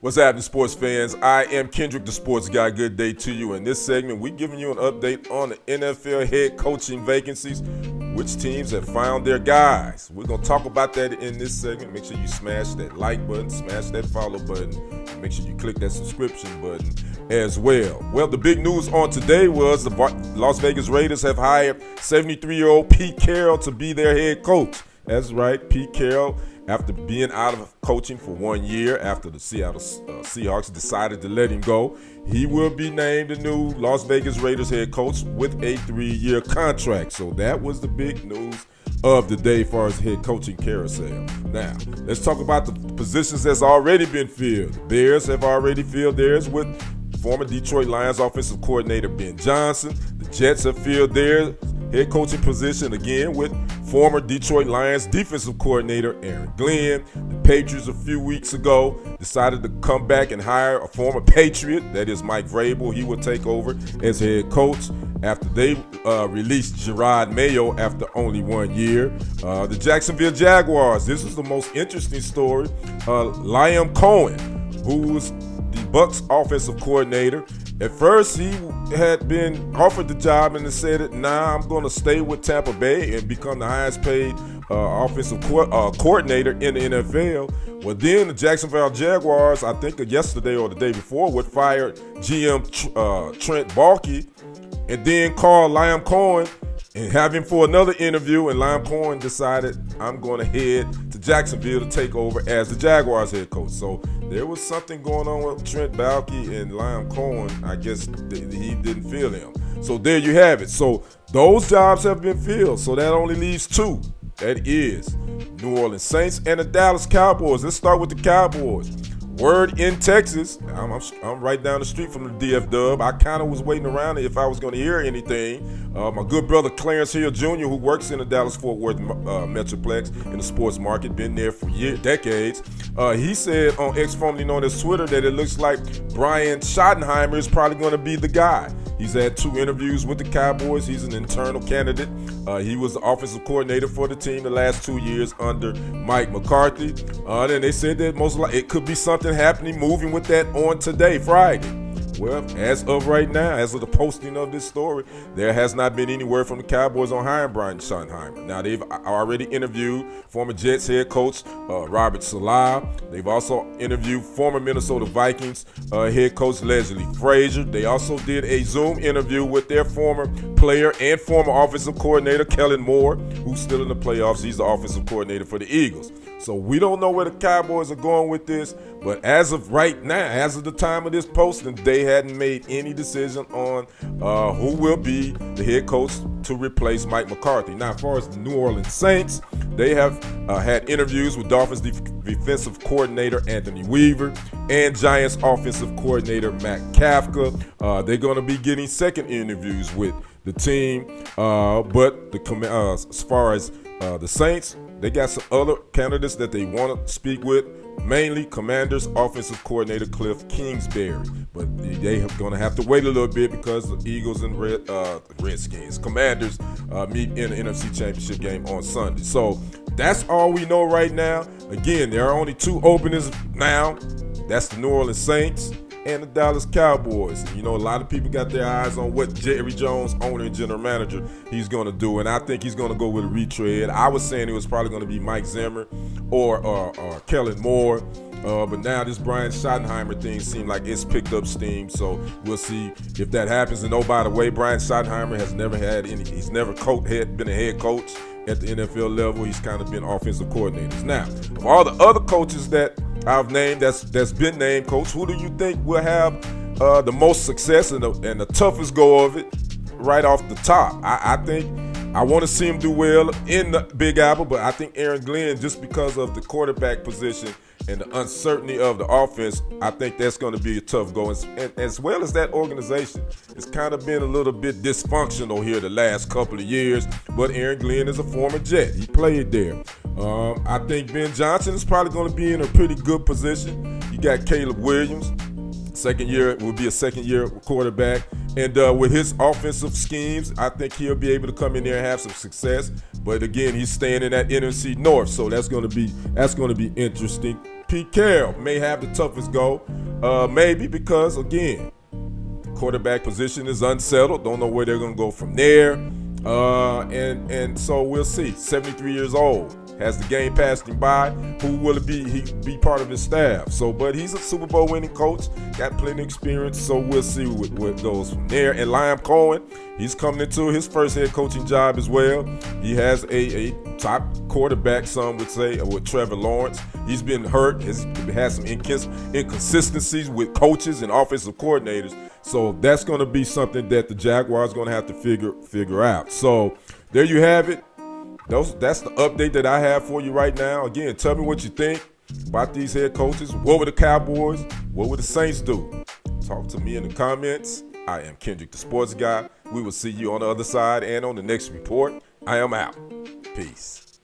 What's happening, sports fans? I am Kendrick, the sports guy. Good day to you. In this segment, we're giving you an update on the NFL head coaching vacancies. Which teams have found their guys? We're going to talk about that in this segment. Make sure you smash that like button, smash that follow button, and make sure you click that subscription button as well. Well, the big news on today was the Las Vegas Raiders have hired 73-year-old Pete Carroll to be their head coach. That's right, Pete Carroll. After being out of coaching for 1 year after the Seattle Seahawks decided to let him go, he will be named the new Las Vegas Raiders head coach with a 3-year contract. So that was the big news of the day as far as head coaching carousel. Now, let's talk about the positions that's already been filled. The Bears have already filled theirs with former Detroit Lions offensive coordinator Ben Johnson. The Jets have filled their head coaching position again with former Detroit Lions defensive coordinator Aaron Glenn. The Patriots a few weeks ago decided to come back and hire a former Patriot, that is Mike Vrabel. He will take over as head coach after they released Gerard Mayo after only 1 year. The Jacksonville Jaguars, this is the most interesting story. Liam Coen, who was the Bucs offensive coordinator. At first, he had been offered the job and said, I'm going to stay with Tampa Bay and become the highest paid offensive coordinator in the NFL. Well, then the Jacksonville Jaguars, I think yesterday or the day before, would fire GM Trent Baalke and then call Liam Coen and have him for another interview. And Liam Coen decided, I'm going to head to Jacksonville to take over as the Jaguars head coach. So there was something going on with Trent Baalke and Liam Coen. I guess he didn't feel him. So there you have it. So those jobs have been filled. So that only leaves two. That is New Orleans Saints and the Dallas Cowboys. Let's start with the Cowboys. Word in Texas, I'm right down the street from the DF Dub. I kind of was waiting around if I was going to hear anything. My good brother Clarence Hill Jr., who works in the Dallas-Fort Worth Metroplex in the sports market, been there for decades. He said on X, formerly known as Twitter, that it looks like Brian Schottenheimer is probably going to be the guy. He's had 2 interviews with the Cowboys. He's an internal candidate. He was the offensive coordinator for the team the last 2 years under Mike McCarthy. Then they said that most likely it could be something happening, moving with that on today, Friday. Well, as of right now, as of the posting of this story, there has not been any word from the Cowboys on hiring Brian Schottenheimer. Now, they've already interviewed former Jets head coach Robert Saleh. They've also interviewed former Minnesota Vikings head coach Leslie Frazier. They also did a Zoom interview with their former player and former offensive coordinator Kellen Moore, who's still in the playoffs. He's the offensive coordinator for the Eagles. So we don't know where the Cowboys are going with this, but as of right now, as of the time of this posting, they hadn't made any decision on who will be the head coach to replace Mike McCarthy. Now, as far as the New Orleans Saints, they have had interviews with Dolphins defensive coordinator Anthony Weaver and Giants offensive coordinator Matt Kafka. They're going to be getting second interviews with the team, but as far as the Saints, they got some other candidates that they want to speak with, mainly Commanders offensive coordinator Cliff Kingsbury. But they're going to have to wait a little bit because the Eagles and Commanders meet in the NFC Championship game on Sunday. So that's all we know right now. Again, there are only 2 openings now. That's the New Orleans Saints and the Dallas Cowboys. You know, a lot of people got their eyes on what Jerry Jones, owner and general manager, he's going to do, and I think he's going to go with a retread. I was saying it was probably going to be Mike Zimmer or Kellen Moore, but now this Brian Schottenheimer thing seems like it's picked up steam, so we'll see if that happens. And oh, by the way, Brian Schottenheimer has never he's never been a head coach at the NFL level. He's kind of been offensive coordinators. Now, of all the other coaches that I've named that's been named coach, who do you think will have the most success and the toughest go of it right off the top? I think I want to see him do well in the Big Apple, but I think Aaron Glenn, just because of the quarterback position and the uncertainty of the offense, I think that's going to be a tough go. And as well as that organization, it's kind of been a little bit dysfunctional here the last couple of years, but Aaron Glenn is a former Jet. He played there. I think Ben Johnson is probably going to be in a pretty good position. You got Caleb Williams, will be a second-year quarterback. And with his offensive schemes, I think he'll be able to come in there and have some success. But again, he's staying in that NFC North, so that's going to be interesting. Pete Carroll may have the toughest go. Maybe because, again, the quarterback position is unsettled. Don't know where they're going to go from there. And so we'll see. 73 years old. Has the game passed him by? Who will it be? He be part of his staff. So, but he's a Super Bowl winning coach. Got plenty of experience. So we'll see what goes from there. And Liam Coen, he's coming into his first head coaching job as well. He has a top quarterback, some would say, with Trevor Lawrence. He's been hurt. Has some inconsistencies with coaches and offensive coordinators. So that's going to be something that the Jaguars are going to have to figure out. So there you have it. That's the update that I have for you right now. Again, tell me what you think about these head coaches. What would the Cowboys? What would the Saints do? Talk to me in the comments. I am Kendrick, the sports guy. We will see you on the other side and on the next report. I am out. Peace.